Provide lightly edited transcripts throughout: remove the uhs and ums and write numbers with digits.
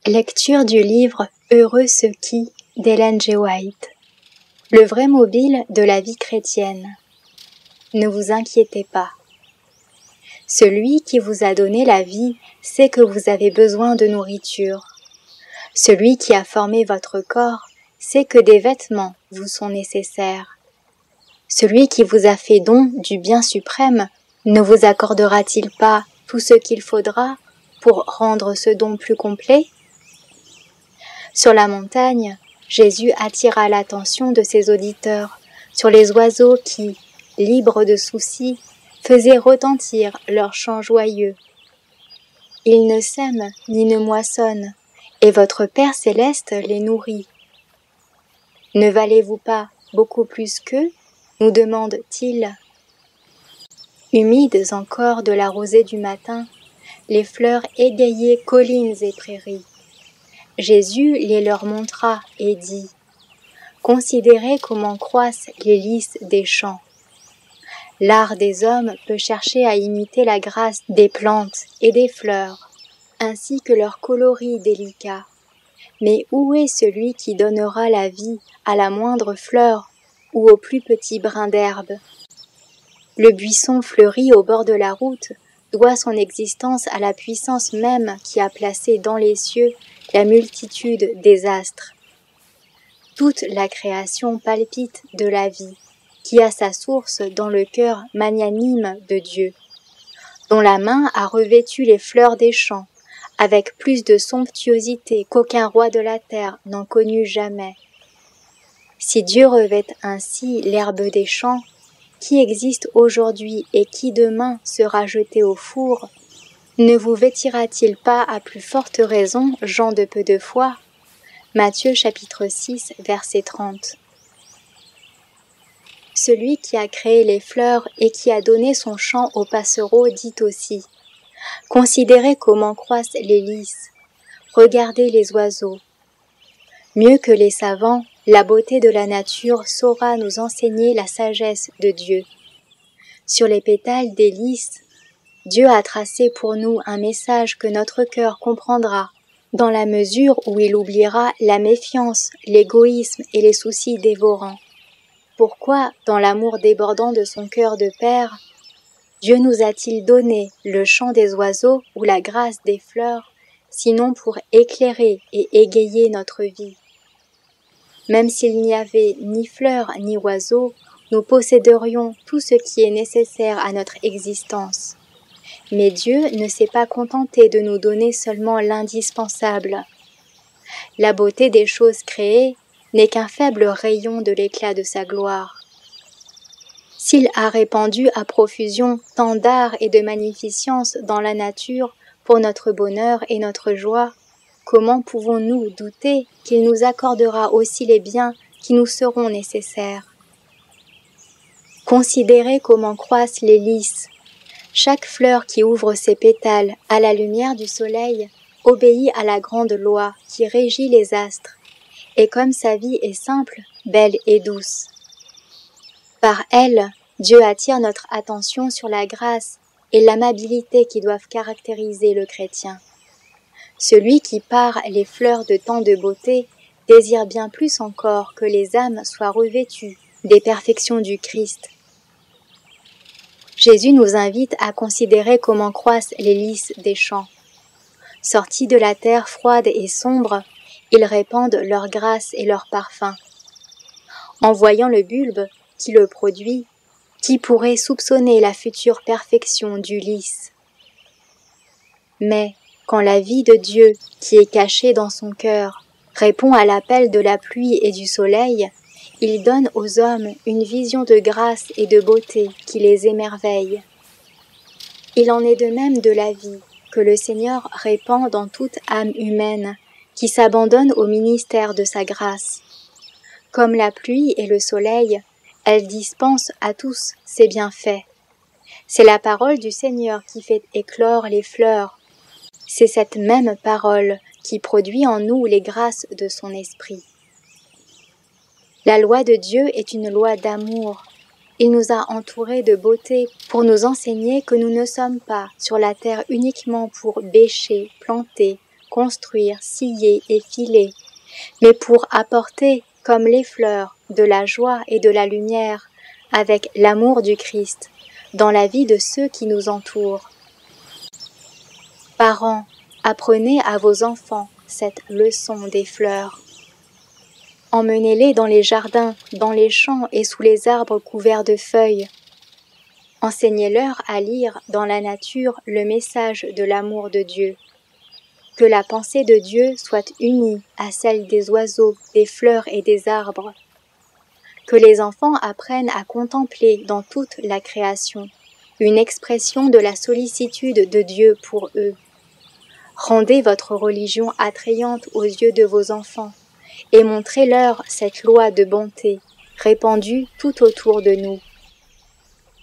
Lecture du livre Heureux ceux qui d'Ellen G. White. Le vrai mobile de la vie chrétienne. Ne vous inquiétez pas. Celui qui vous a donné la vie sait que vous avez besoin de nourriture. Celui qui a formé votre corps sait que des vêtements vous sont nécessaires. Celui qui vous a fait don du bien suprême ne vous accordera-t-il pas tout ce qu'il faudra pour rendre ce don plus complet ? Sur la montagne, Jésus attira l'attention de ses auditeurs sur les oiseaux qui, libres de soucis, faisaient retentir leurs chants joyeux. Ils ne sèment ni ne moissonnent, et votre Père céleste les nourrit. Ne valez-vous pas beaucoup plus qu'eux ? Nous demande-t-il. Humides encore de la rosée du matin, les fleurs égayaient collines et prairies. Jésus les leur montra et dit « Considérez comment croissent les lys des champs. L'art des hommes peut chercher à imiter la grâce des plantes et des fleurs, ainsi que leur coloris délicat. Mais où est celui qui donnera la vie à la moindre fleur ou au plus petit brin d'herbe ? Le buisson fleuri au bord de la route doit son existence à la puissance même qui a placé dans les cieux la multitude des astres. Toute la création palpite de la vie, qui a sa source dans le cœur magnanime de Dieu, dont la main a revêtu les fleurs des champs, avec plus de somptuosité qu'aucun roi de la terre n'en connut jamais. Si Dieu revêt ainsi l'herbe des champs, qui existe aujourd'hui et qui demain sera jeté au four, ne vous vêtira-t-il pas à plus forte raison, gens de peu de foi ? Matthieu chapitre 6, verset 30. Celui qui a créé les fleurs et qui a donné son chant aux passereaux dit aussi « Considérez comment croissent les lys, regardez les oiseaux. » Mieux que les savants, la beauté de la nature saura nous enseigner la sagesse de Dieu. Sur les pétales des lys, Dieu a tracé pour nous un message que notre cœur comprendra, dans la mesure où il oubliera la méfiance, l'égoïsme et les soucis dévorants. Pourquoi, dans l'amour débordant de son cœur de Père, Dieu nous a-t-il donné le chant des oiseaux ou la grâce des fleurs, sinon pour éclairer et égayer notre vie ? Même s'il n'y avait ni fleurs ni oiseaux, nous posséderions tout ce qui est nécessaire à notre existence. Mais Dieu ne s'est pas contenté de nous donner seulement l'indispensable. La beauté des choses créées n'est qu'un faible rayon de l'éclat de sa gloire. S'il a répandu à profusion tant d'art et de magnificence dans la nature pour notre bonheur et notre joie, comment pouvons-nous douter qu'il nous accordera aussi les biens qui nous seront nécessaires ? Considérez comment croissent les lys. Chaque fleur qui ouvre ses pétales à la lumière du soleil obéit à la grande loi qui régit les astres, et comme sa vie est simple, belle et douce. Par elle, Dieu attire notre attention sur la grâce et l'amabilité qui doivent caractériser le chrétien. Celui qui pare les fleurs de tant de beauté désire bien plus encore que les âmes soient revêtues des perfections du Christ. Jésus nous invite à considérer comment croissent les lys des champs. Sortis de la terre froide et sombre, ils répandent leur grâce et leur parfum. En voyant le bulbe qui le produit, qui pourrait soupçonner la future perfection du lys ? Mais quand la vie de Dieu, qui est cachée dans son cœur, répond à l'appel de la pluie et du soleil, il donne aux hommes une vision de grâce et de beauté qui les émerveille. Il en est de même de la vie que le Seigneur répand dans toute âme humaine qui s'abandonne au ministère de sa grâce. Comme la pluie et le soleil, elle dispense à tous ses bienfaits. C'est la parole du Seigneur qui fait éclore les fleurs. C'est cette même parole qui produit en nous les grâces de son esprit. La loi de Dieu est une loi d'amour. Il nous a entourés de beauté pour nous enseigner que nous ne sommes pas sur la terre uniquement pour bêcher, planter, construire, scier et filer, mais pour apporter, comme les fleurs, de la joie et de la lumière, avec l'amour du Christ, dans la vie de ceux qui nous entourent. Parents, apprenez à vos enfants cette leçon des fleurs. Emmenez-les dans les jardins, dans les champs et sous les arbres couverts de feuilles. Enseignez-leur à lire dans la nature le message de l'amour de Dieu. Que la pensée de Dieu soit unie à celle des oiseaux, des fleurs et des arbres. Que les enfants apprennent à contempler dans toute la création une expression de la sollicitude de Dieu pour eux. Rendez votre religion attrayante aux yeux de vos enfants et montrez-leur cette loi de bonté répandue tout autour de nous.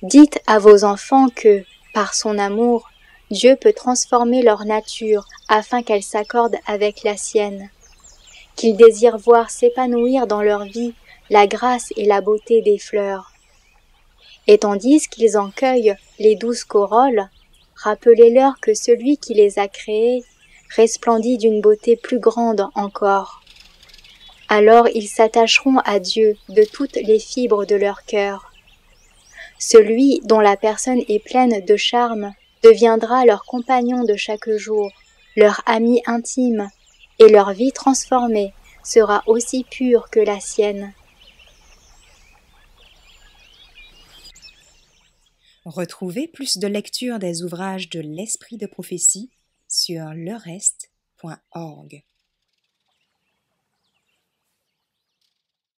Dites à vos enfants que, par son amour, Dieu peut transformer leur nature afin qu'elle s'accorde avec la sienne, qu'il désire voir s'épanouir dans leur vie la grâce et la beauté des fleurs. Et tandis qu'ils en cueillent les douces corolles, rappelez-leur que celui qui les a créées resplendit d'une beauté plus grande encore. Alors ils s'attacheront à Dieu de toutes les fibres de leur cœur. Celui dont la personne est pleine de charme deviendra leur compagnon de chaque jour, leur ami intime, et leur vie transformée sera aussi pure que la sienne. Retrouvez plus de lectures des ouvrages de l'Esprit de prophétie sur lerest.org.